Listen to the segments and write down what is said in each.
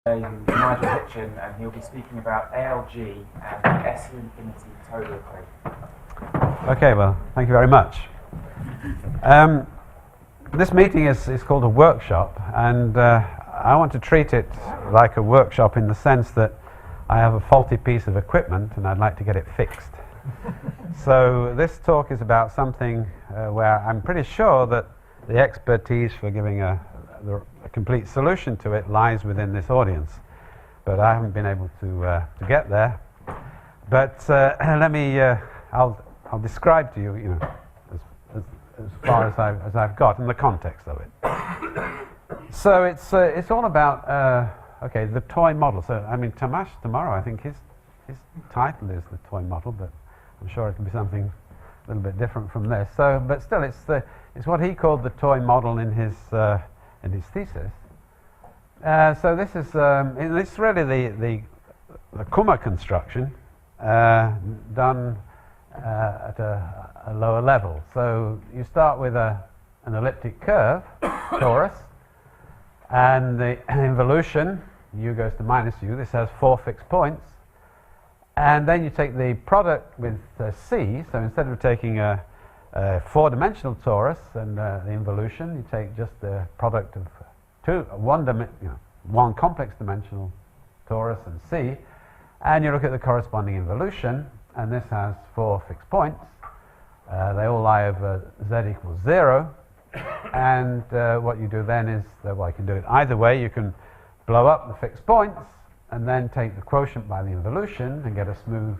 Who's Nigel Hitchin, and he'll be speaking about ALG and the SE infinity Toda equation. Okay, well, thank you very much. This meeting is called a workshop, and I want to treat it like a workshop in the sense that I have a faulty piece of equipment and I'd like to get it fixed. So this talk is about something where I'm pretty sure that the expertise for giving a complete solution to it lies within this audience, but I haven't been able to get there. But let me, I'll describe to you, as far as I've got in the context of it. So it's all about okay, the toy model. So I mean, Tomasz tomorrow, I think his title is the toy model, but I'm sure it'll be something a little bit different from this. So, but still, it's what he called the toy model in his thesis. So this is it's really the Kummer construction done at a lower level. So you start with an elliptic curve, torus, and the involution, u goes to minus u. This has 4 fixed points. And then you take the product with c. So instead of taking a 4-dimensional torus and the involution, you take just the product of one complex dimensional torus and c, and you look at the corresponding involution, and this has 4 fixed points. They all lie over z equals 0, and what you do then is, well, you can do it either way. You can blow up the fixed points and then take the quotient by the involution and get a smooth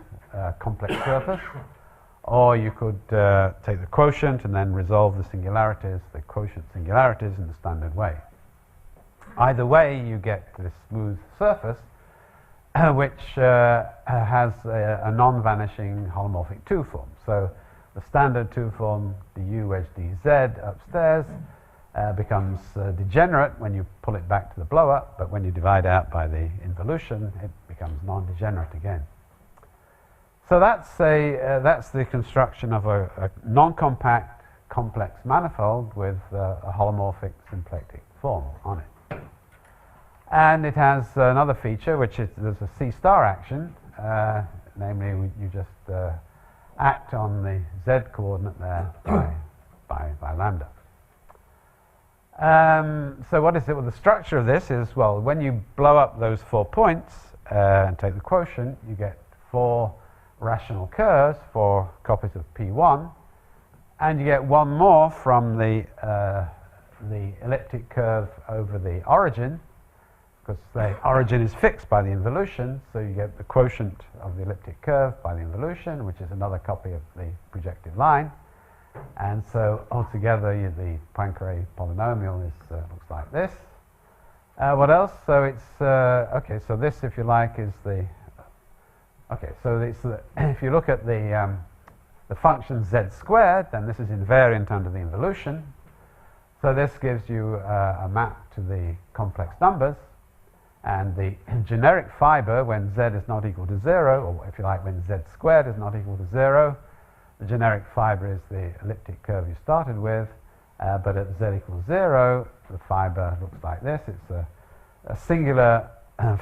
complex surface. Or you could take the quotient and then resolve the singularities, the quotient singularities, in the standard way. Either way, you get this smooth surface, which has a non-vanishing holomorphic 2 form. So the standard 2 form, du wedge dz upstairs, becomes degenerate when you pull it back to the blow-up, but when you divide out by the involution, it becomes non-degenerate again. So that's the construction of a non-compact complex manifold with a holomorphic symplectic form on it. And it has another feature, which is there's a C-star action, namely you just act on the z coordinate there by lambda. So what is it? Well, the structure of this is, well, when you blow up those 4 points and take the quotient, you get 4 rational curves, 4 copies of P1, and you get one more from the elliptic curve over the origin, because the origin is fixed by the involution, so you get the quotient of the elliptic curve by the involution, which is another copy of the projected line. And so altogether, the Poincare polynomial looks like this. What else? So it's okay. So this, if you like, is the okay. So it's if you look at the function z squared, then this is invariant under the involution. So this gives you a map to the complex numbers, and the generic fiber when z is not equal to 0, or if you like, when z squared is not equal to 0. The generic fiber is the elliptic curve you started with, but at z equals 0, the fiber looks like this. It's a singular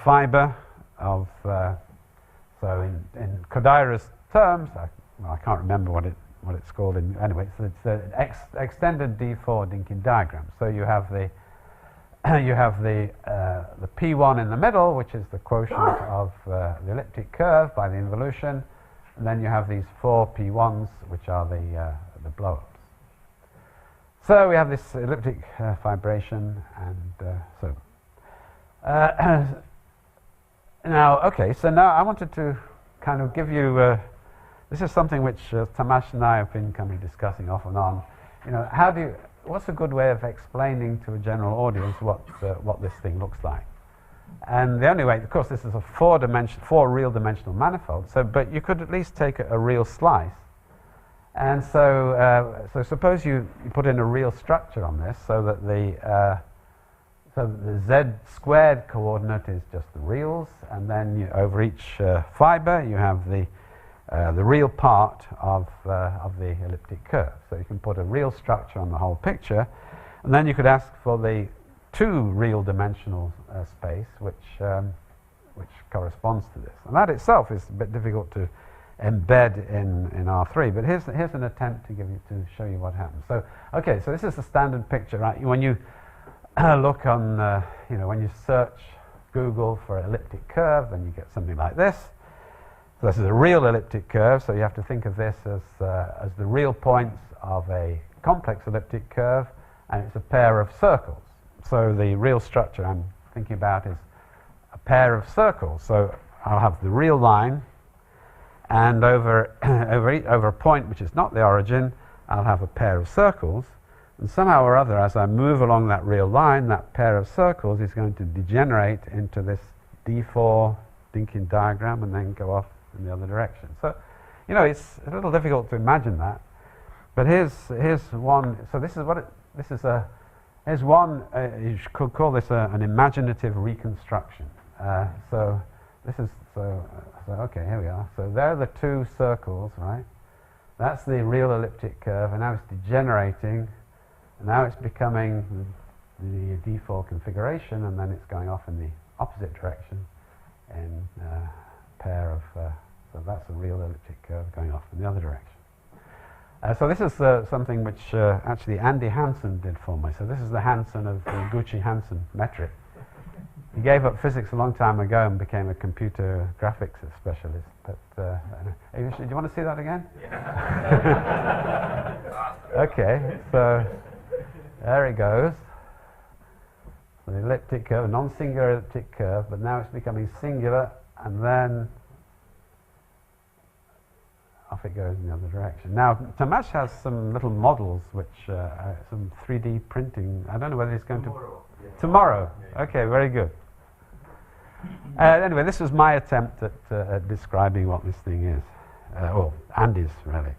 fiber of, so in Kodaira's terms, I can't remember what it's called. Anyway, it's the extended D4 Dynkin diagram. So you have the the P1 in the middle, which is the quotient of the elliptic curve by the involution. And then you have these 4 P1s, which are the blow-ups. So we have this elliptic fibration, and so now, okay. So now I wanted to kind of give you. This is something which Tomasz and I have been kind of discussing off and on. What's a good way of explaining to a general audience what this thing looks like? And the only way, of course, this is a 4 real dimensional manifold. So, but you could at least take a real slice. And so, so suppose you put in a real structure on this, so that the z squared coordinate is just the reals, and then over each fiber you have the real part of the elliptic curve. So you can put a real structure on the whole picture, and then you could ask for the 2 real dimensional space which corresponds to this. And that itself is a bit difficult to embed in R3, but here's an attempt to show you what happens. So, okay, so this is the standard picture, right? When you look on, when you search Google for elliptic curve, then you get something like this. So this is a real elliptic curve, so you have to think of this as the real points of a complex elliptic curve, and it's a pair of circles. So the real structure I'm thinking about is a pair of circles. So I'll have the real line, and over a point which is not the origin, I'll have a pair of circles. And somehow or other, as I move along that real line, that pair of circles is going to degenerate into this D4 Dinkin diagram and then go off in the other direction. So, it's a little difficult to imagine that. But here's one. So this is here's one. You could call this an imaginative reconstruction. So okay, here we are. So there are the two circles, right? That's the real elliptic curve, and now it's degenerating. And now it's becoming the D4 configuration, and then it's going off in the opposite direction in a pair of, so that's a real elliptic curve going off in the other direction. So this is something which actually Andy Hansen did for me. So this is the Hansen of the Gucci-Hansen metric. He gave up physics a long time ago and became a computer graphics specialist. But do you want to see that again? Yeah. Okay, so there it goes. So the elliptic curve, a non-singular elliptic curve, but now it's becoming singular, and then off it goes in the other direction. Now, Tomasz has some little models, which some 3D printing. I don't know whether he's going tomorrow. Yeah. Okay, very good. Anyway, this was my attempt at describing what this thing is, or Andy's really.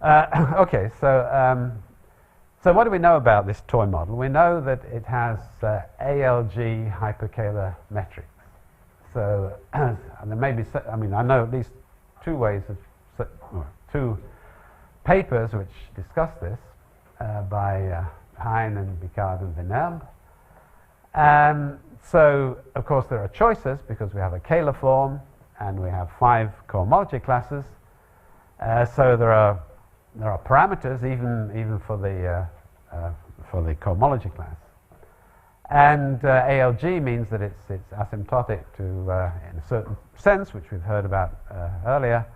Okay, so what do we know about this toy model? We know that it has ALG hyperkähler metrics. So, and there may be, I know at least two papers which discuss this by Hein and Picard and Vinerbe. So, of course, there are choices because we have a Kähler form and we have 5 cohomology classes. So there are parameters even for the cohomology class. And ALG means that it's asymptotic to, in a certain sense, which we've heard about earlier,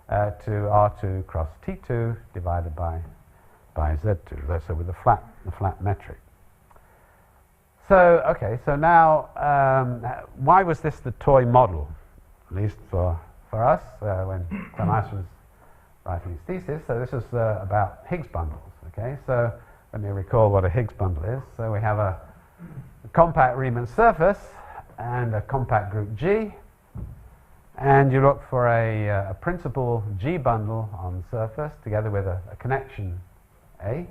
to R2 cross T2 divided by Z2. So with the flat metric. So okay, so now why was this the toy model? At least for us, when Tomasz was writing his thesis. So this is about Higgs bundles. Okay, so let me recall what a Higgs bundle is. So we have a compact Riemann surface and a compact group G, and you look for a principal G bundle on the surface together with a connection A,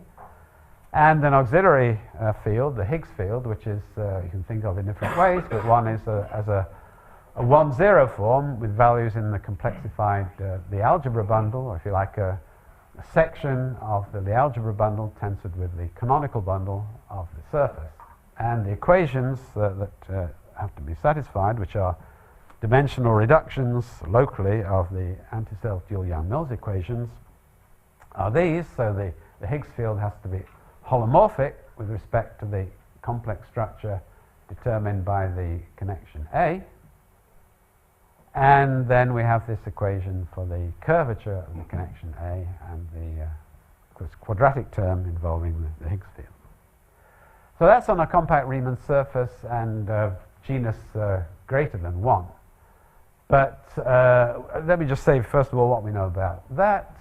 and an auxiliary field, the Higgs field, which is you can think of in different ways, but one is as a 1-0 form with values in the complexified the algebra bundle, or if you like a section of the algebra bundle tensored with the canonical bundle of the surface. And the equations that have to be satisfied, which are dimensional reductions locally of the anti-self dual Yang-Mills equations, are these. So the Higgs field has to be holomorphic with respect to the complex structure determined by the connection A. And then we have this equation for the curvature of the connection A and the quadratic term involving the Higgs field. So that's on a compact Riemann surface and genus greater than 1. But let me just say, first of all, what we know about that.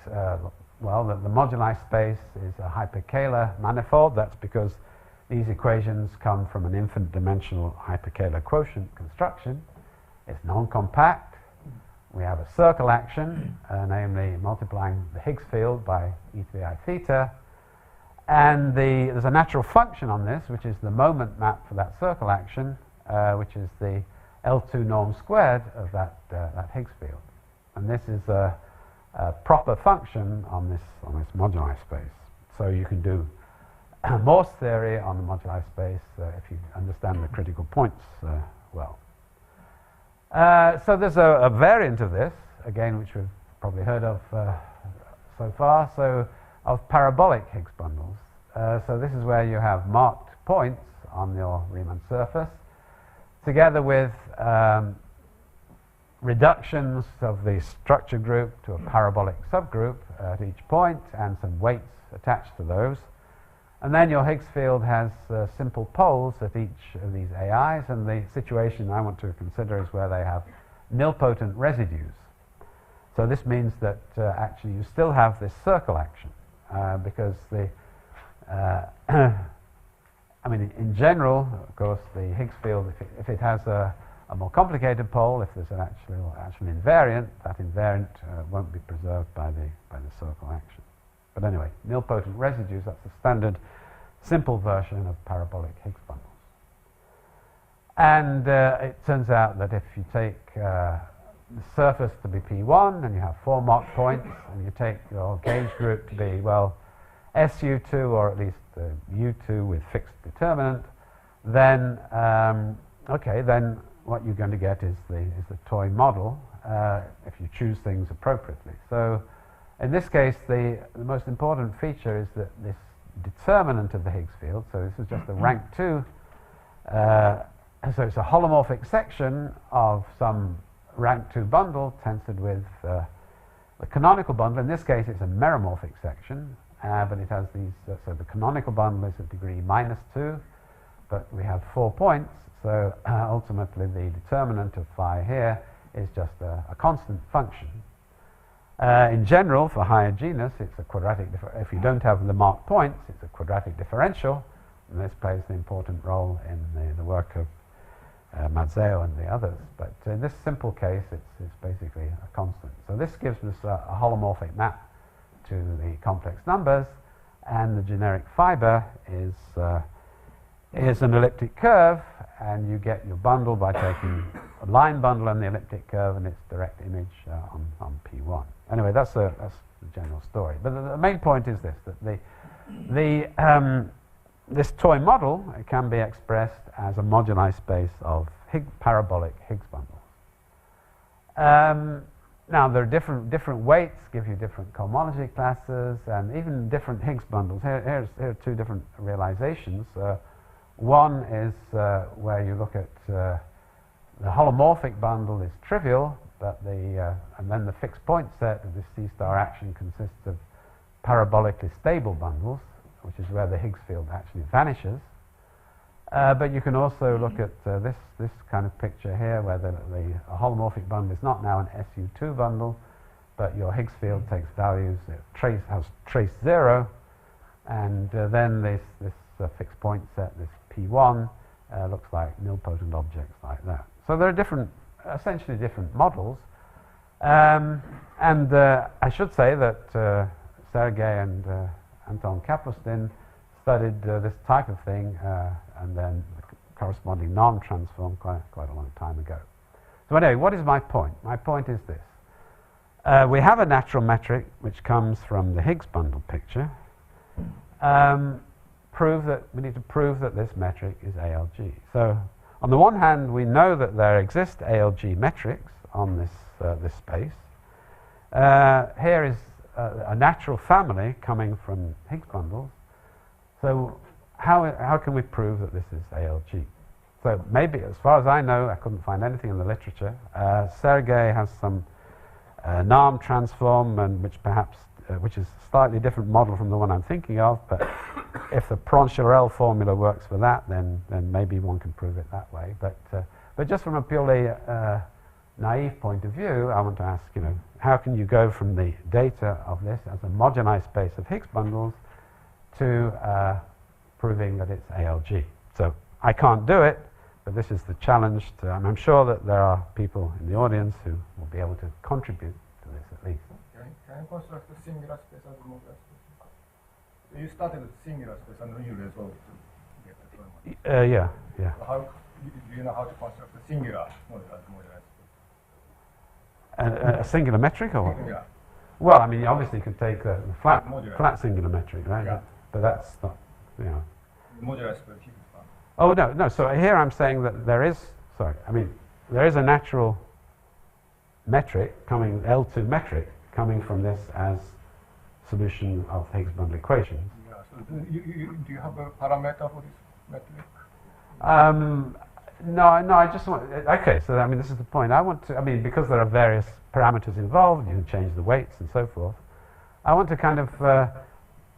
Well, the moduli space is a hyperkähler manifold. That's because these equations come from an infinite dimensional hyperkähler quotient construction. It's non-compact. We have a circle action, namely multiplying the Higgs field by e to the I theta. And there's a natural function on this, which is the moment map for that circle action, which is the L2 norm squared of that Higgs field. And this is a proper function on this moduli space. So you can do Morse theory on the moduli space if you understand the critical points well. So there's a variant of this, again, which we've probably heard of so far, so of parabolic Higgs bundles. So this is where you have marked points on your Riemann surface, together with reductions of the structure group to a parabolic subgroup at each point, and some weights attached to those. And then your Higgs field has simple poles at each of these AIs, and the situation I want to consider is where they have nilpotent residues. So this means that actually you still have this circle action, because the I mean, in general, of course, the Higgs field, if it has a more complicated pole, if there's an actual invariant, that invariant won't be preserved by the circle action. But anyway, nilpotent residues, that's the standard simple version of parabolic Higgs bundles. And it turns out that if you take the surface to be P1 and you have 4 marked points, and you take your gauge group to be, well, SU2 or at least U2 with fixed determinant, then then what you're going to get is the toy model if you choose things appropriately. So in this case, the most important feature is that this determinant of the Higgs field, so this is just a rank 2, so it's a holomorphic section of some rank 2 bundle tensored with the canonical bundle. In this case, it's a meromorphic section, but it has these, so the canonical bundle is at degree -2, but we have 4 points, so ultimately the determinant of phi here is just a constant function. In general, for higher genus, it's a quadratic if you don't have the marked points, it's a quadratic differential, and this plays an important role in the work of Mazzeo and the others. But in this simple case, it's basically a constant. So this gives us a holomorphic map to the complex numbers, and the generic fiber is an elliptic curve, and you get your bundle by taking a line bundle and the elliptic curve and its direct image on P1. Anyway, that's the general story. But the main point is this, that this toy model can be expressed as a moduli space of parabolic Higgs bundles. Now, there are different weights give you different cohomology classes, and even different Higgs bundles. Here are 2 different realizations. One is where you look at the holomorphic bundle is trivial, but and then the fixed point set of this C-star action consists of parabolically stable bundles, which is where the Higgs field actually vanishes. But you can also look at this kind of picture here, where the holomorphic bundle is not now an SU2 bundle, but your Higgs field takes values, has trace 0, and then this fixed point set, this P1, looks like nilpotent objects like that. So there are essentially different models. And I should say that Sergei and Anton Kapustin studied this type of thing, and then the corresponding norm transform quite a long time ago. So anyway, what is my point? My point is this. We have a natural metric which comes from the Higgs bundle picture. We need to prove that this metric is ALG. So on the one hand, we know that there exist ALG metrics on this space. Here is a natural family coming from Higgs bundles. So how can we prove that this is ALG? So maybe, as far as I know, I couldn't find anything in the literature. Sergei has some norm transform, and which is a slightly different model from the one I'm thinking of, but if the Proncharel formula works for that, then maybe one can prove it that way. But just from a purely naive point of view, I want to ask, how can you go from the data of this as a moduli space of Higgs bundles to proving that it's ALG? So I can't do it, but this is the challenge, and I'm sure that there are people in the audience who will be able to contribute to this at least. Can you construct a singular space as a moduli space? You started with singular space and then you resolved to get the toy model. Yeah. So how do you know how to construct a singular model as a moduli space? A singular metric, or what? Yeah. Well, I mean, obviously you could take the flat Modular. flat singular metric, right? Yeah. But that's not. you know. Modular space Higgs bundle. Oh no. So here I'm saying that there is. Sorry, I mean there is a natural metric coming, L2 metric coming from this as solution of Higgs bundle equations. Yeah. So do you have a parameter for this metric? No. I just want. Okay, so I mean, this is the point. I want to. I mean, because there are various parameters involved, you can change the weights and so forth. I want to kind of,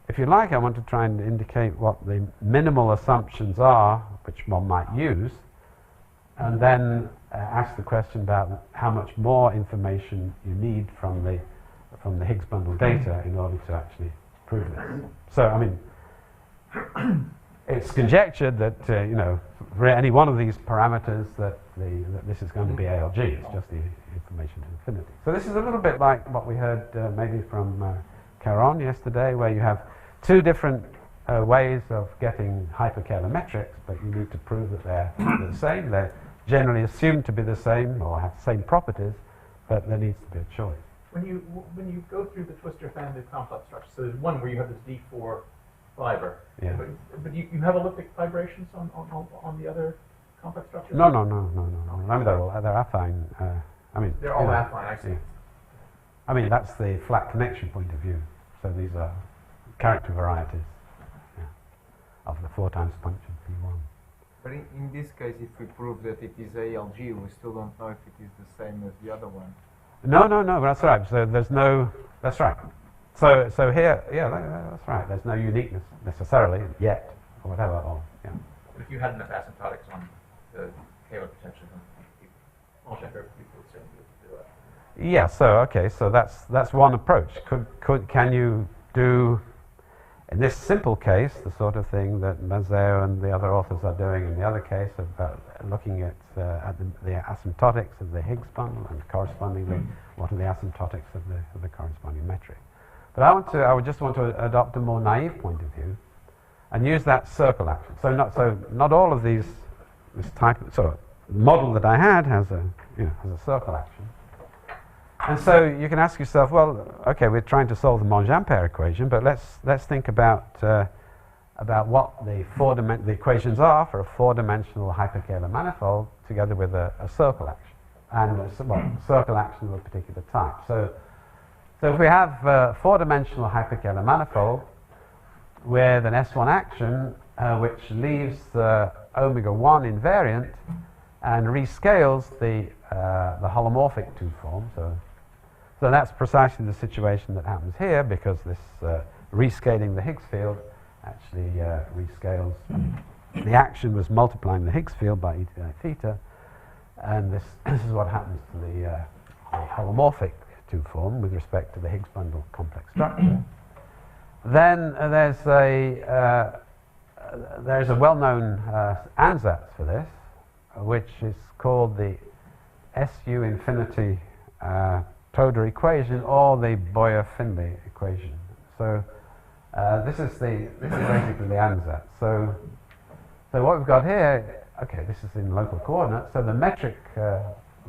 if you like, I want to try and indicate what the minimal assumptions are, which one might use, and then ask the question about how much more information you need from the Higgs bundle data in order to actually prove this. So, I mean, it's conjectured that you know, for any one of these parameters that this is going to be ALG. It's just the information to infinity. So this is a little bit like what we heard maybe from Caron yesterday, where you have two different ways of getting hyperkähler metrics, but you need to prove that they're the same. They're generally assumed to be the same or have the same properties, but there needs to be a choice. When you go through the twistor family of complex structures, so there's one where you have this D4 fiber, Yeah. but you have elliptic vibrations on the other complex structures? No. I mean, they're affine. I mean, They're all you know, affine, I see. yeah. I mean, that's the flat connection point of view. So these are character varieties of the 4 times function P1. But in this case, if we prove that it is ALG, we still don't know if it is the same as the other one. No, that's right. So there's no, that's right. So here, yeah, that's right. There's no uniqueness necessarily yet, or whatever. Or, yeah. But if you had enough asymptotics on the Kähler potential, then all checker people would certainly be able to do it. Yeah. So okay. So that's one approach. Can you do in this simple case the sort of thing that Mazeo and the other authors are doing in the other case of looking at the asymptotics of the Higgs bundle and correspondingly what are the asymptotics of the corresponding metric. But I would just want to adopt a more naive point of view and use that circle action. So not all of this type. So the model that I had has a circle action. And so you can ask yourself, well, okay, we're trying to solve the Monge-Ampere equation, but let's think about what the equations are for a 4-dimensional hyperkähler manifold together with a circle action, and a circle action of a particular type. So if we have a 4-dimensional hyperkähler manifold with an S1 action which leaves the omega-1 invariant and rescales the holomorphic 2 form, so that's precisely the situation that happens here, because this rescaling the Higgs field actually rescales. The action was multiplying the Higgs field by e to the theta, and this is what happens to the holomorphic 2 form with respect to the Higgs bundle complex structure. Then there's a well-known ansatz for this, which is called the SU infinity Toda equation, or the Boyer-Finley equation. So this is basically the ansatz. So what we've got here, okay, this is in local coordinates. So the metric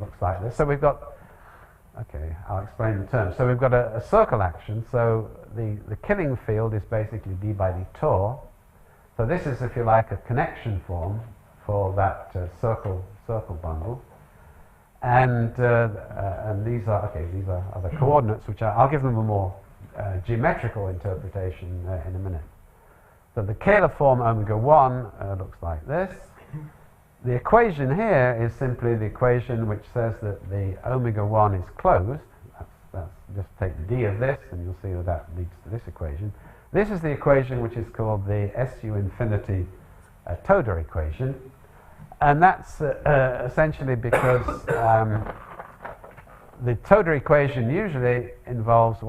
looks like this. So we've got, okay, I'll explain the terms. So we've got a circle action. So the killing field is basically d by d Tor. So this is, if you like, a connection form for that circle bundle. And these are the coordinates, which I'll give them a more geometrical interpretation in a minute. So the Kähler form omega-1 looks like this. The equation here is simply the equation which says that the omega-1 is closed. That's just take d of this, and you'll see that leads to this equation. This is the equation which is called the SU infinity Toda equation. And that's essentially because the Toda equation usually involves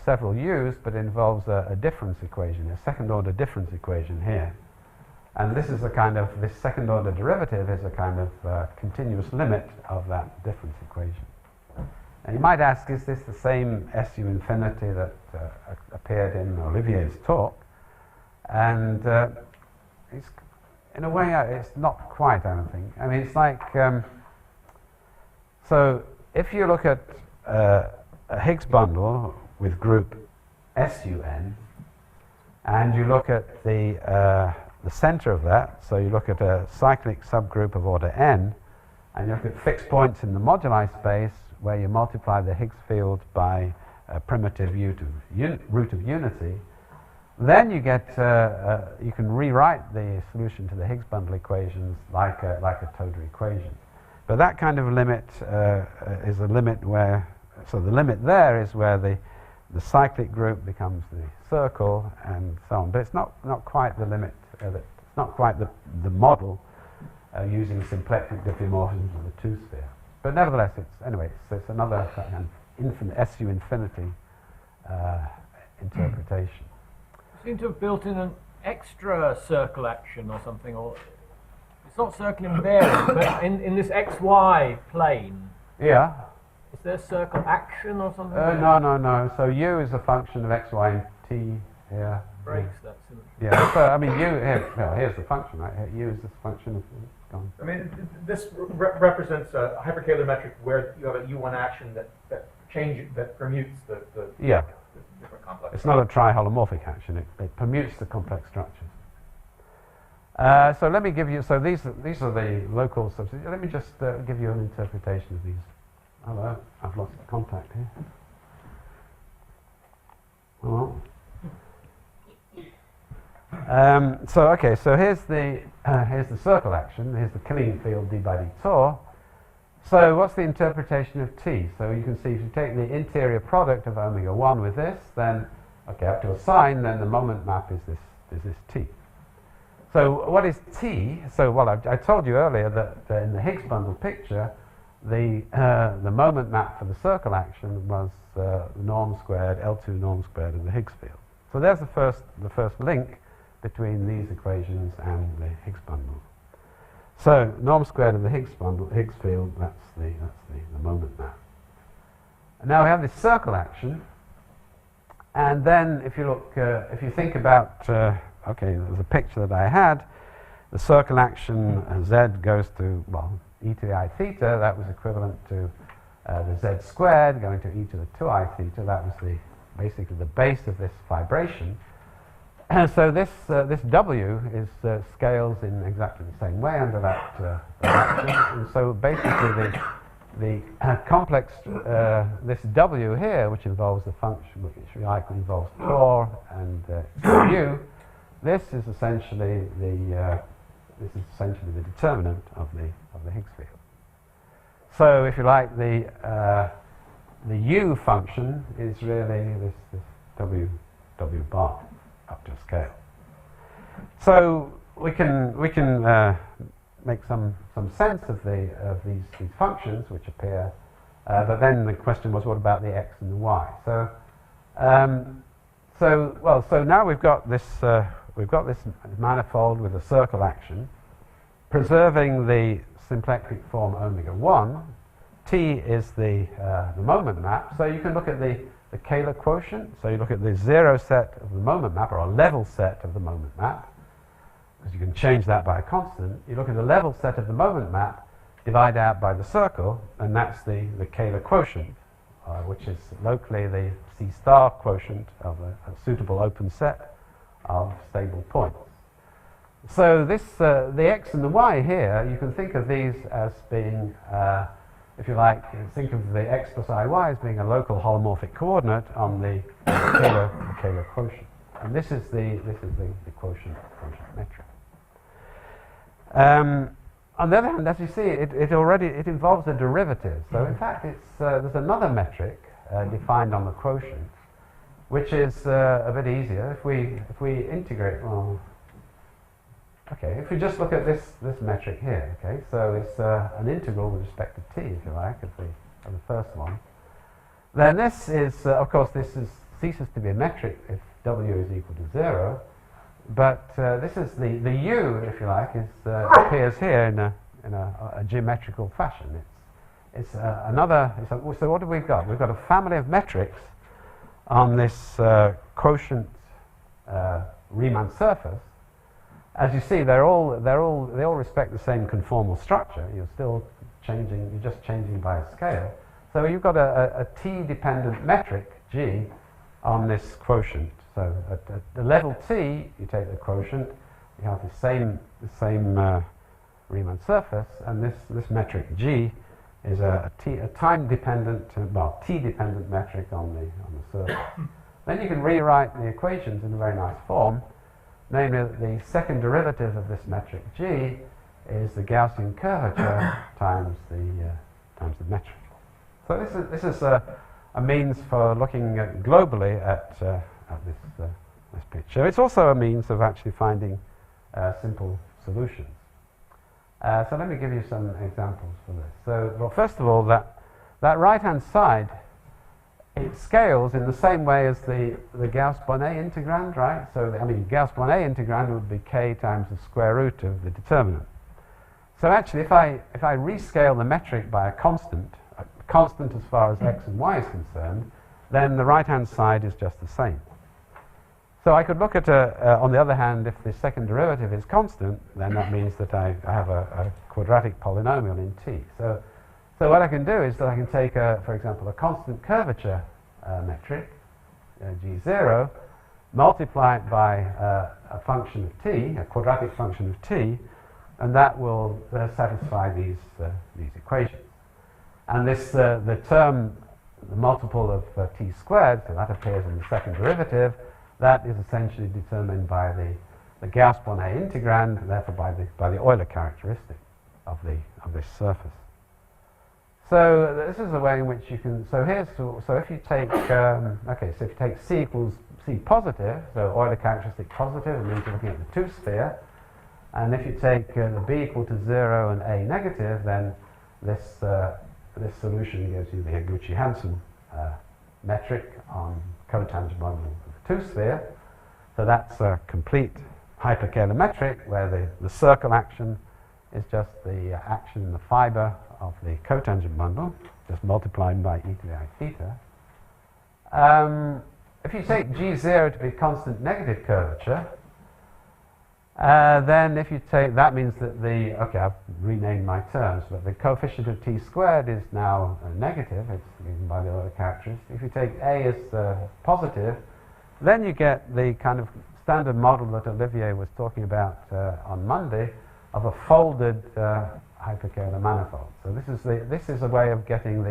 several u's, but involves a difference equation, a second-order difference equation here. And this is this second-order derivative is a kind of continuous limit of that difference equation. And you might ask, is this the same SU infinity that appeared in Olivier's talk? And it's, in a way, it's not quite, I don't think. I mean, it's like, so if you look at a Higgs bundle with group SUN, and you look at the center of that, so you look at a cyclic subgroup of order n, and you look at fixed points in the moduli space where you multiply the Higgs field by a primitive root of unity, then you get, you can rewrite the solution to the Higgs bundle equations like a Toda equation. But that kind of limit is a limit where, so the limit there is where the cyclic group becomes the circle and so on. But it's not quite the limit, it's not quite the model using symplectic diffeomorphisms of the two-sphere. But nevertheless, it's another kind of infinite, SU infinity interpretation. Seem to have built in an extra circle action or something, or it's not circle invariant, but in this XY plane. Yeah. Is there circle action or something? No. So U is a function of X, Y, and T here. Breaks that symmetry. Yeah. So I mean, U here. Well, here's the function, right? U is this function of. Gone. I mean, this represents a hyperkähler metric where you have a U1 action that permutes the different complex. It's not a triholomorphic action. It permutes the complex structures. So let me give you. So these are the local substitutes. Let me just give you an interpretation of these. Hello, I've lost contact here. Hello. So here's the circle action. Here's the killing field d by d tor. So what's the interpretation of T? So you can see if you take the interior product of omega 1 with this, then up to a sign, then the moment map is this T. So what is T? So I told you earlier that in the Higgs bundle picture, the moment map for the circle action was norm squared, L2 norm squared of the Higgs field. So there's the first link between these equations and the Higgs bundle. So norm squared of the Higgs field, that's the moment map. And now we have this circle action, and then if you look, if you think about, there's a picture that I had. The circle action z goes to e to the I theta. That was equivalent to the z squared going to e to the 2I theta. That was basically the base of this vibration. And so this W is scales in exactly the same way under that action. And so basically the complex, this W here, which involves the function, which involves tor and U, this is essentially the determinant of the Higgs field. So if you like, the U function is really this W bar up to a scale. So we can make some sense of these functions which appear, but then the question was, what about the x and the y? So now we've got this manifold with a circle action, preserving the symplectic form omega 1. T is the moment map. So you can look at the Kähler quotient. So you look at the zero set of the moment map, or a level set of the moment map, because you can change that by a constant. You look at the level set of the moment map, divide out by the circle, and that's the Kähler quotient, which is locally the C star quotient of a suitable open set of stable points. So this, the x and the y here, you can think of these as being, if you like, think of the x plus iy as being a local holomorphic coordinate on the Kähler quotient, and this is the quotient metric. On the other hand, as you see, it involves a derivative. So in fact, there's another metric defined on the quotient, which is a bit easier. If we integrate, if we just look at this metric here, so it's an integral with respect to t, if you like, of the first one. Then this is, of course, ceases to be a metric if w is equal to 0. But this is the u, if you like, appears here in a geometrical fashion. It's another. So what have we got? We've got a family of metrics on this quotient Riemann surface. As you see, they all respect the same conformal structure. You're just changing by a scale. So you've got a t-dependent metric G on this quotient. So at the level T, you take the quotient, you have the same Riemann surface, and this metric G is a time-dependent, t-dependent metric on the surface. Then you can rewrite the equations in a very nice form, namely that the second derivative of this metric G is the Gaussian curvature times the metric. So this is a means for looking globally at this picture. It's also a means of actually finding simple solutions. So let me give you some examples for this. So, well, first of all, that right-hand side, it scales in the same way as the Gauss-Bonnet integrand, right? So, I mean, Gauss-Bonnet integrand would be k times the square root of the determinant. So actually, if I rescale the metric by a constant as far as x and y is concerned, then the right-hand side is just the same. So I could look at, on the other hand, if the second derivative is constant, then that means that I have a quadratic polynomial in t. So what I can do is that I can take, for example, a constant curvature metric, G0, multiply it by a function of t, a quadratic function of t, and that will satisfy these equations. And this, the term, the multiple of t squared, so that appears in the second derivative, that is essentially determined by the Gauss-Bonnet integrand, and therefore by the Euler characteristic of this surface. So this is the way in which you can. So if you take so if you take c equals c positive, so Euler characteristic positive, it means you're looking at the two-sphere. And if you take the b equal to 0 and a negative, then this solution gives you the Higuchi-Hansen metric on cotangent bundle of the two-sphere. So that's a complete hyperkähler metric where the circle action is just the action in the fiber of the cotangent bundle, just multiplied by e to the I theta. If you take G0 to be constant negative curvature, then if you take, that means that I've renamed my terms, but the coefficient of t squared is now negative, it's given by the Euler characteristic. If you take A as positive, then you get the kind of standard model that Olivier was talking about on Monday of a folded hyperkähler manifold. So this is a way of getting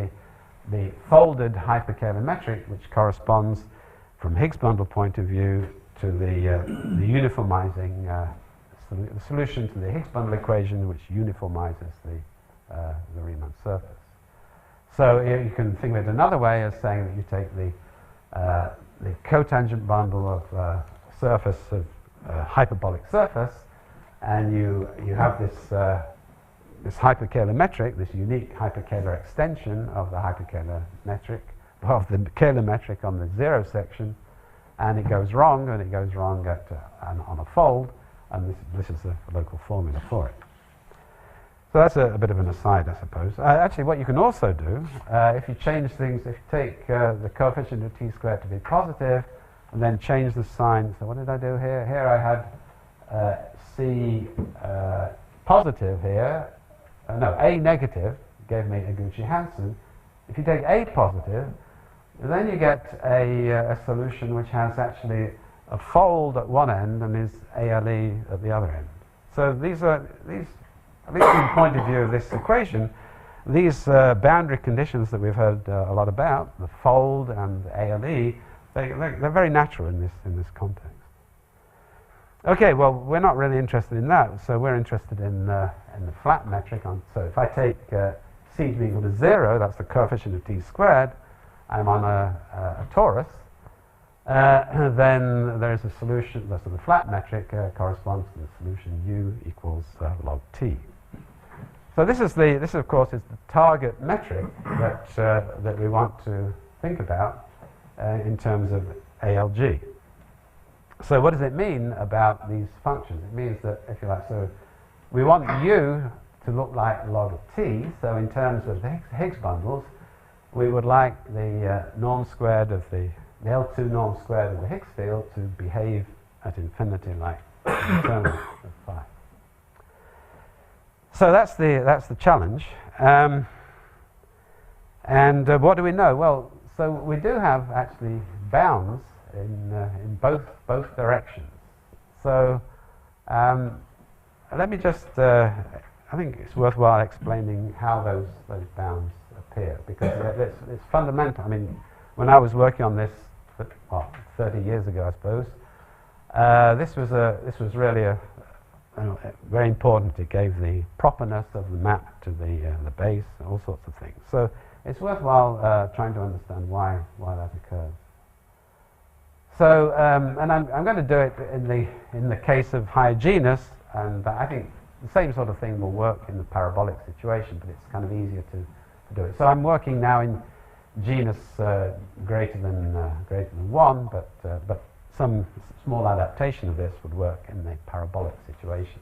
the folded hyperkähler metric, which corresponds from Higgs bundle point of view to the uniformizing the solution to the Higgs bundle equation, which uniformizes the Riemann surface. So you can think of it another way as saying that you take the cotangent bundle of surface of hyperbolic surface, and you have this hyperkähler metric, this unique hyperkähler extension of the hyperkähler metric, of the Kähler metric on the zero section, and it goes wrong, and it goes wrong on a fold, and this is the local formula for it. So that's a bit of an aside, I suppose. Actually, what you can also do, if you change things, if you take the coefficient of t squared to be positive, and then change the sign. So what did I do here? Here I had c positive here. No, a negative gave me Higuchi-Hansen. If you take a positive, then you get a solution which has actually a fold at one end and is ALE at the other end. So these, at least from the point of view of this equation, these boundary conditions that we've heard a lot about, the fold and the ALE, they're very natural in this context. Okay, well, we're not really interested in that, so we're interested in the flat metric. So if I take c to be equal to 0, that's the coefficient of t squared, I'm on a torus, then there is a solution, so the flat metric corresponds to the solution u equals log t. So this of course is the target metric that we want to think about in terms of ALG. So what does it mean about these functions? It means that, if you like, so we want u to look like log of t, so in terms of the Higgs bundles, we would like the norm squared of the L2 norm squared of the Higgs field to behave at infinity like the determinant of phi. So that's the challenge. And what do we know? Well, so we do have actually bounds in both directions. So let me just, I think it's worthwhile explaining how those bounds appear, because it's fundamental. I mean, when I was working on this, 30 years ago, I suppose, this was really very important. It gave the properness of the map to the base, all sorts of things. So it's worthwhile trying to understand why that occurs. So, and I'm going to do it in the case of higher genus, and I think the same sort of thing will work in the parabolic situation, but it's kind of easier to do it. So I'm working now in genus greater than 1, but some small adaptation of this would work in the parabolic situation.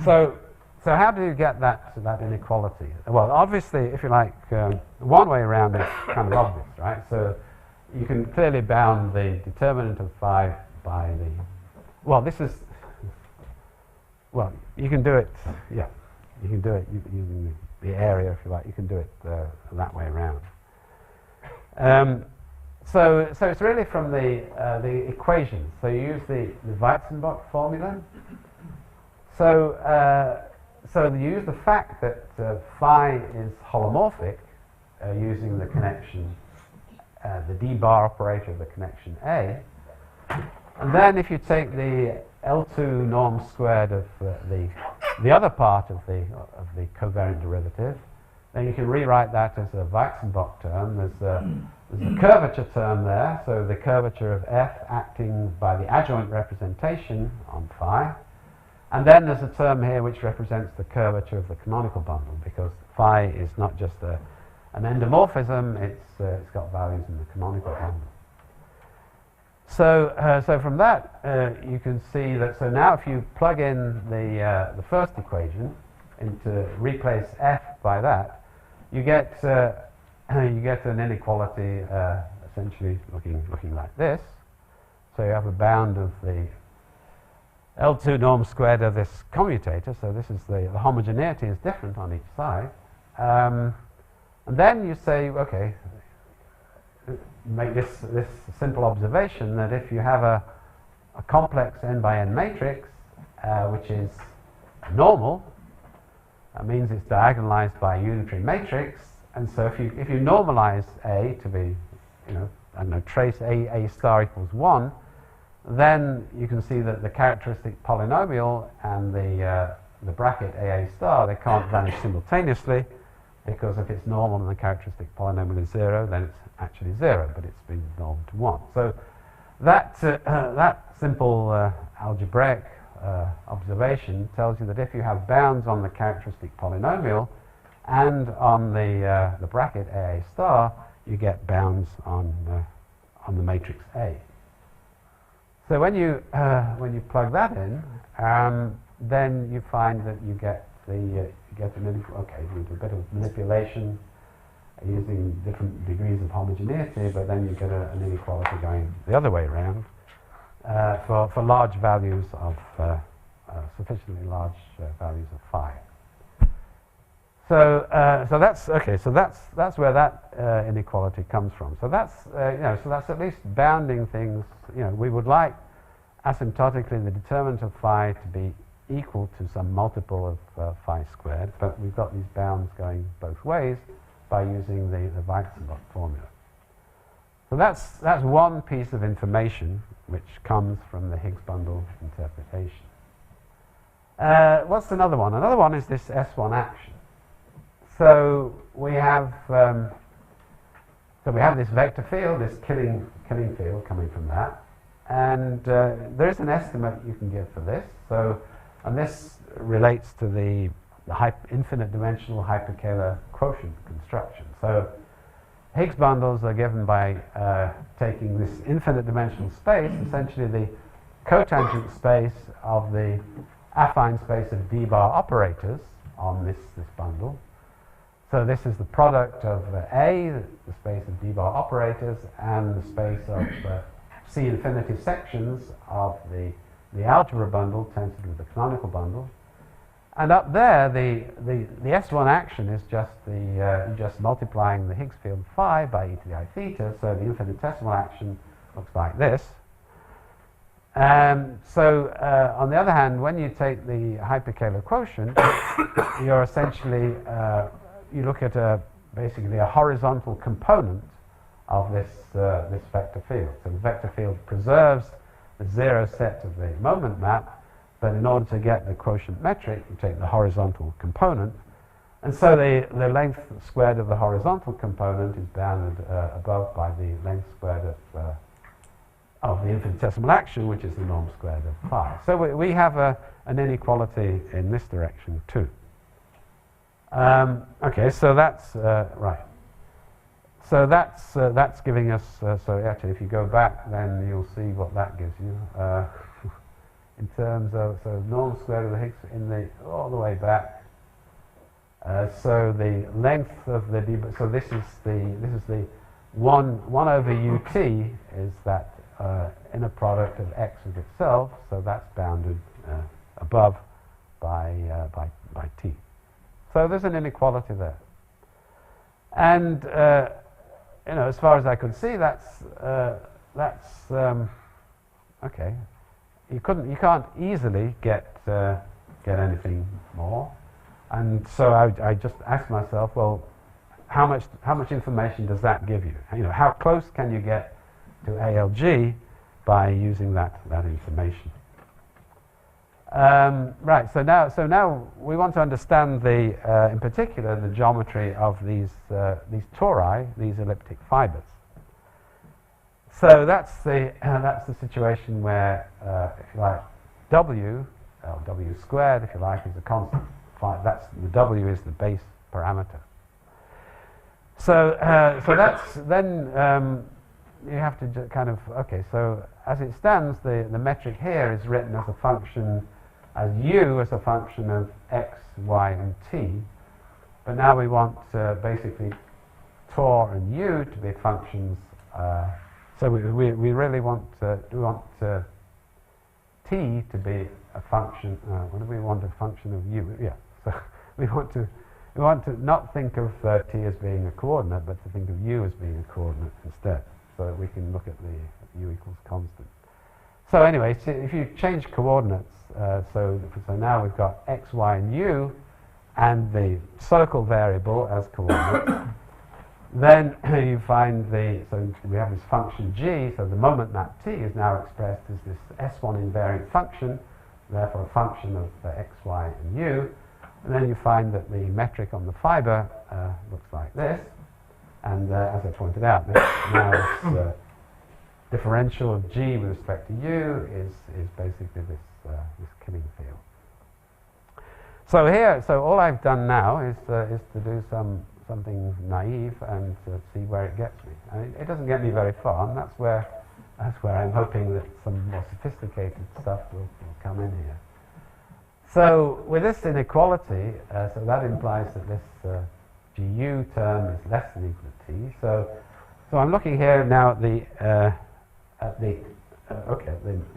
So how do you get that inequality? Well, obviously, if you like, one way around is kind of obvious, right? So you can clearly bound the determinant of phi by the, you can do it, yeah, you can do it using the area, if you like. You can do it that way around. So it's really from the equations. So you use the Weizenbach formula. So you use the fact that phi is holomorphic using the connection, the d bar operator of the connection A. And then if you take the L2 norm squared of the other part of the covariant derivative, then you can rewrite that as a Weizenbach term. There's a curvature term there, so the curvature of f acting by the adjoint representation on phi. And then there's a term here which represents the curvature of the canonical bundle, because phi is not just an endomorphism, it's got values in the canonical bundle. So from that, you can see that, so now if you plug in the first equation into replace f by that, you get an inequality essentially looking like this. So you have a bound of the L2 norm squared of this commutator, so this is the homogeneity is different on each side. And then you say, okay, make this simple observation that if you have a complex n by n matrix, which is normal, that means it's diagonalized by a unitary matrix. And so if you normalize A to be, I don't know, trace A star equals 1, then you can see that the characteristic polynomial and the bracket AA star, they can't vanish simultaneously, because if it's normal and the characteristic polynomial is 0, then it's actually 0, but it's been normed to 1. So that simple algebraic observation tells you that if you have bounds on the characteristic polynomial and on the bracket AA star, you get bounds on the matrix A. So when you plug that in, then you find that you get you do a bit of manipulation using different degrees of homogeneity, but then you get an inequality going the other way around for large values of sufficiently large values of phi. So that's okay. So that's where that inequality comes from. So that's so that's at least bounding things. We would like asymptotically the determinant of phi to be equal to some multiple of phi squared, but we've got these bounds going both ways by using the Weizenbach formula. So that's one piece of information which comes from the Higgs bundle interpretation. What's another one? Another one is this S1 action. So we have this vector field, this killing field coming from that, and there is an estimate you can give for this. And this relates to the infinite dimensional hyperkähler quotient construction. So Higgs bundles are given by taking this infinite dimensional space, essentially the cotangent space of the affine space of d bar operators on this bundle. So this is the product of A, the space of d bar operators, and the space of C infinity sections of the algebra bundle tensored with the canonical bundle. And up there, the S1 action is just multiplying the Higgs field phi by e to the I theta, so the infinitesimal action looks like this. On the other hand, when you take the hyperkähler quotient, you're essentially, you look at basically a horizontal component of this vector field. So the vector field preserves the zero set of the moment map, but in order to get the quotient metric, you take the horizontal component. And so the length squared of the horizontal component is bounded above by the length squared of the infinitesimal action, which is the norm squared of phi. So we have an inequality in this direction too. Okay, so that's right. So that's giving us. So actually, if you go back, then you'll see what that gives you in terms of norm squared of the Higgs all the way back. So the length of the so this is the 1 over ut is that inner product of x with itself. So that's bounded above by t. So there's an inequality there, and as far as I could see, that's okay. You can't easily get anything more. And so I just asked myself, well, how much information does that give you? How close can you get to ALG by using that information? Right. So now we want to understand in particular, the geometry of these tori, these elliptic fibers. So that's the situation where, if you like, w squared, if you like, is a constant. That's the w is the base parameter. So that's then you have to kind of So as it stands, the metric here is written as a function as u as a function of x, y, and t. But now we want basically tor and u to be functions. So we really want t to be a function. What do we want? A function of u? Yeah. So we want to not think of t as being a coordinate, but to think of u as being a coordinate instead, so that we can look at the u equals constant. So anyway, so if you change coordinates, so now we've got x, y, and u, and the circle variable as coordinates. Then you find so we have this function g, so the moment map t is now expressed as this S1 invariant function, therefore a function of x, y, and u. And then you find that the metric on the fiber looks like this. And as I pointed out, now this differential of g with respect to u is basically this killing field. So all I've done now is to do something naive and see where it gets me. I mean, it doesn't get me very far, and that's where I'm hoping that some more sophisticated stuff will come in here. So with this inequality, so that implies that this gu term is less than equal to t. So I'm looking here now at the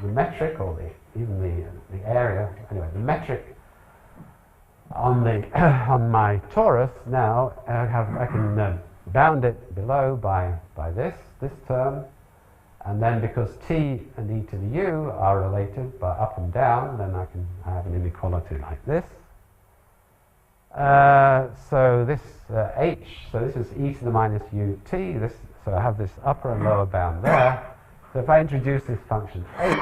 metric, or even the area. Anyway, the metric on on my torus now. I can bound it below by this term. And then because t and e to the u are related by up and down, then I can have an inequality like this. So this h, so this is e to the minus ut. So I have this upper and lower bound there. So if I introduce this function h,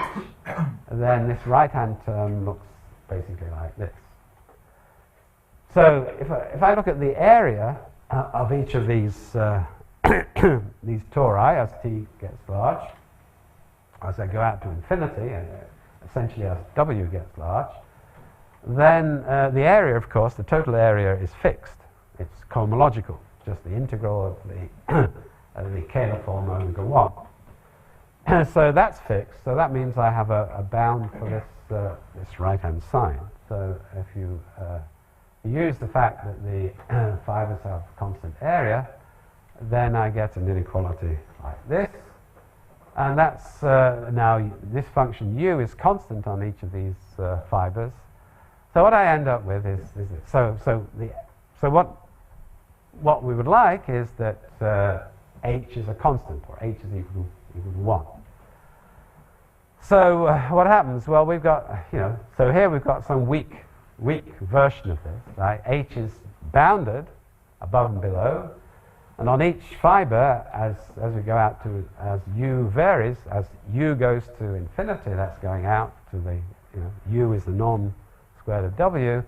then this right-hand term looks basically like this. So if I look at the area of each of these these tori as t gets large, as I go out to infinity, and essentially as w gets large, then the area, of course, the total area is fixed. It's cohomological, just the integral of the Kähler form omega 1. So that's fixed. So that means I have a bound for this right-hand side. So if you use the fact that the fibers have constant area, then I get an inequality like this. And that's now this function u is constant on each of these fibers. So what I end up with is what we would like is that h is a constant, or h is equal to 1. So what happens? Well, we've got, so here we've got some weak version of this, right? H is bounded above and below, and on each fiber, as we go out to, as u varies, as u goes to infinity, that's going out to the, u is the norm squared of w,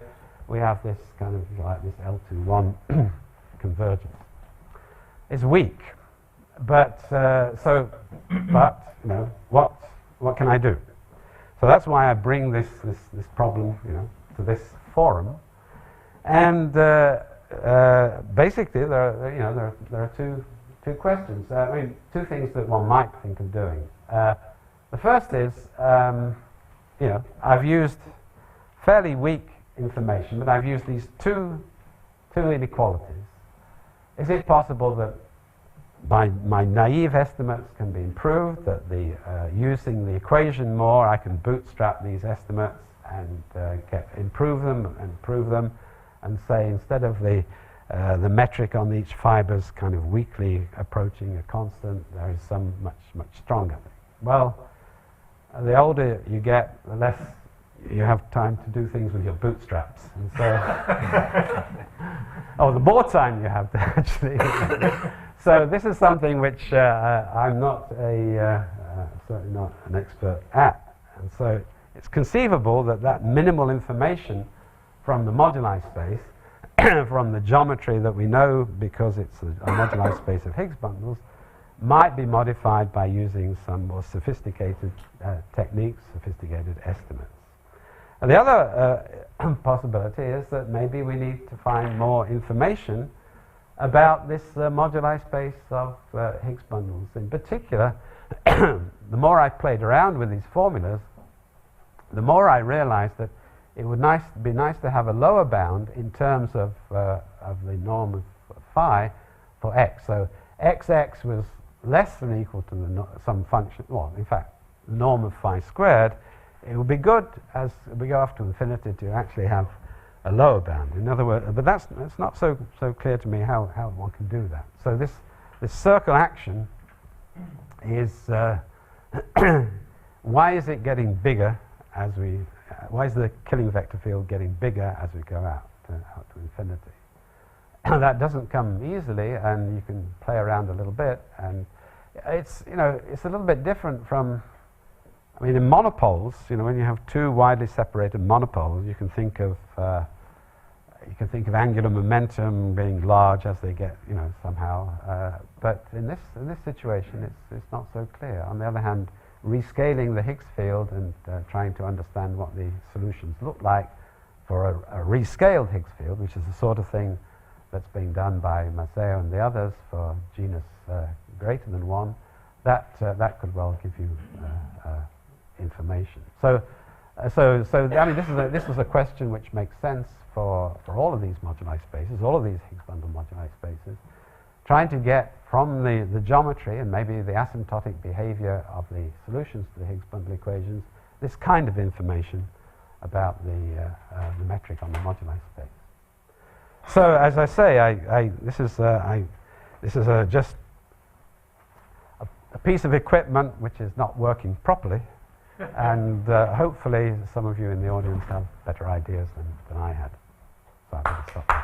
we have this kind of like this L21 convergence. It's weak, but what can I do? So that's why I bring this problem, to this forum, and basically there are two questions. Two things that one might think of doing. The first is, I've used fairly weak information, but I've used these two inequalities. Is it possible that my naive estimates can be improved, that using the equation more, I can bootstrap these estimates and improve them, and say instead of the metric on each fiber's kind of weakly approaching a constant, there is some much stronger thing. Well, the older you get, the less you have time to do things with your bootstraps, and so the more time you have to actually. So this is something which I'm not certainly not an expert at, and so it's conceivable that minimal information from the moduli space, from the geometry that we know because it's a moduli space of Higgs bundles, might be modified by using some more sophisticated techniques, sophisticated estimates. And the other possibility is that maybe we need to find more information about this moduli space of Higgs bundles. In particular, the more I played around with these formulas, the more I realized that it would be nice to have a lower bound in terms of the norm of phi for x. So xx was less than equal to some function, well, in fact, the norm of phi squared. It would be good as we go off to infinity to actually have a lower bound. In other words, but that's not so clear to me how one can do that. So this circle action is why is it getting bigger as we? Why is the killing vector field getting bigger as we go out to infinity? That doesn't come easily, and you can play around a little bit, and it's a little bit different from. I mean, in monopoles, when you have two widely separated monopoles, you can think of angular momentum being large as they get, somehow. But in this situation, it's not so clear. On the other hand, rescaling the Higgs field and trying to understand what the solutions look like for a rescaled Higgs field, which is the sort of thing that's being done by Maceo and the others for genus greater than 1, that could well give you information. So I mean, this is a question which makes sense for all of these moduli spaces, all of these Higgs bundle moduli spaces, trying to get from the geometry and maybe the asymptotic behavior of the solutions to the Higgs bundle equations, this kind of information about the metric on the moduli space. So as I say, this is just a piece of equipment which is not working properly, and hopefully some of you in the audience have better ideas than I had. So I'm going to stop there.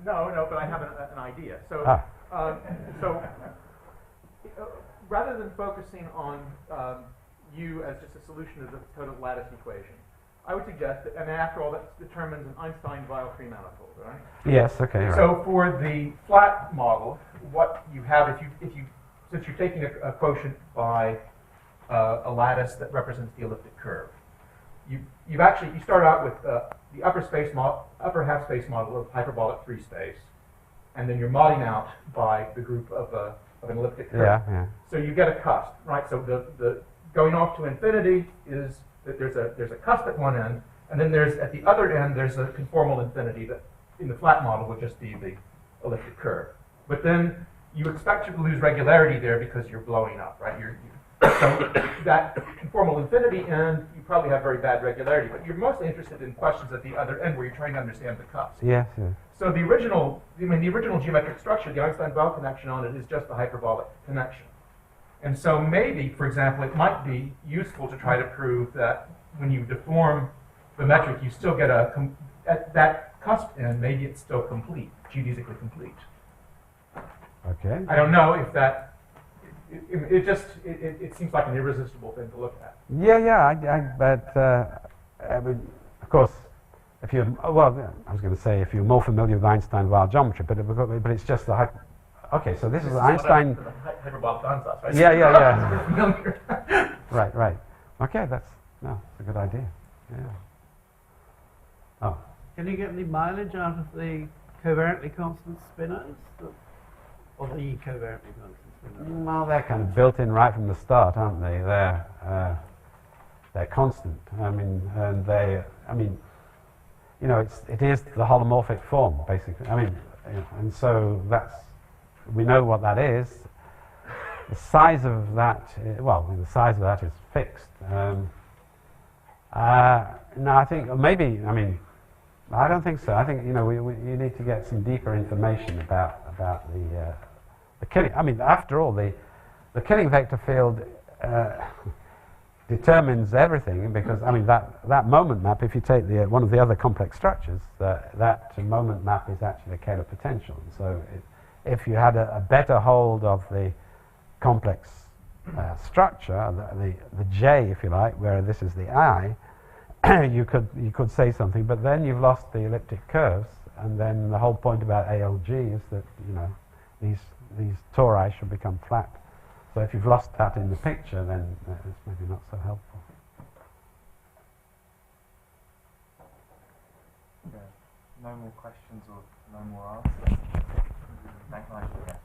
No, but I have an idea. So, rather than focusing on U as just a solution of the total lattice equation, I would suggest that, and after all, that determines an Einstein-Weil-Free manifold, right? Yes. Okay. Right. So for the flat model, what you have, if you since you're taking a quotient by a lattice that represents the elliptic curve, you start out with the upper half space model of hyperbolic 3 space, and then you're modding out by the group of an elliptic curve. Yeah. So you get a cusp, right? So the going off to infinity is that there's a cusp at one end, and then at the other end there's a conformal infinity that in the flat model would just be the elliptic curve. But then you expect to lose regularity there because you're blowing up, right? So that conformal infinity end, you probably have very bad regularity, but you're mostly interested in questions at the other end where you're trying to understand the cusp. Yes. So the original geometric structure, the Einstein-Weil connection on it is just the hyperbolic connection. And so maybe, for example, it might be useful to try to prove that when you deform the metric, you still get at that cusp end, maybe it's still complete, geodesically complete. Okay. I don't know if that, it seems like an irresistible thing to look at. But I mean, of course, if you're, well, I was going to say if you're more familiar with Einstein-Weil geometry, but it's just the okay, so this is Einstein. Hyperbolic ansatz, right? Yeah. Right. Okay, that's a good idea. Yeah. Oh. Can you get any mileage out of the covariantly constant spinners? Or the covariantly constant spinners? Well, they're kind of built in right from the start, aren't they? They're constant. I mean, it is the holomorphic form, basically. I mean, and so we know what that is. The size of that, the size of that is fixed. No, I think maybe. I mean, I don't think so. I think you need to get some deeper information about the killing. I mean, after all, the killing vector field determines everything, because I mean that moment map. If you take one of the other complex structures, that moment map is actually a Kähler potential. And so if you had a better hold of the complex structure, the J, if you like, where this is the I, you could say something, but then you've lost the elliptic curves, and then the whole point about ALG is that these tori should become flat. So if you've lost that in the picture, then it's maybe not so helpful. Yeah. No more questions or no more answers. Thank Nigel again.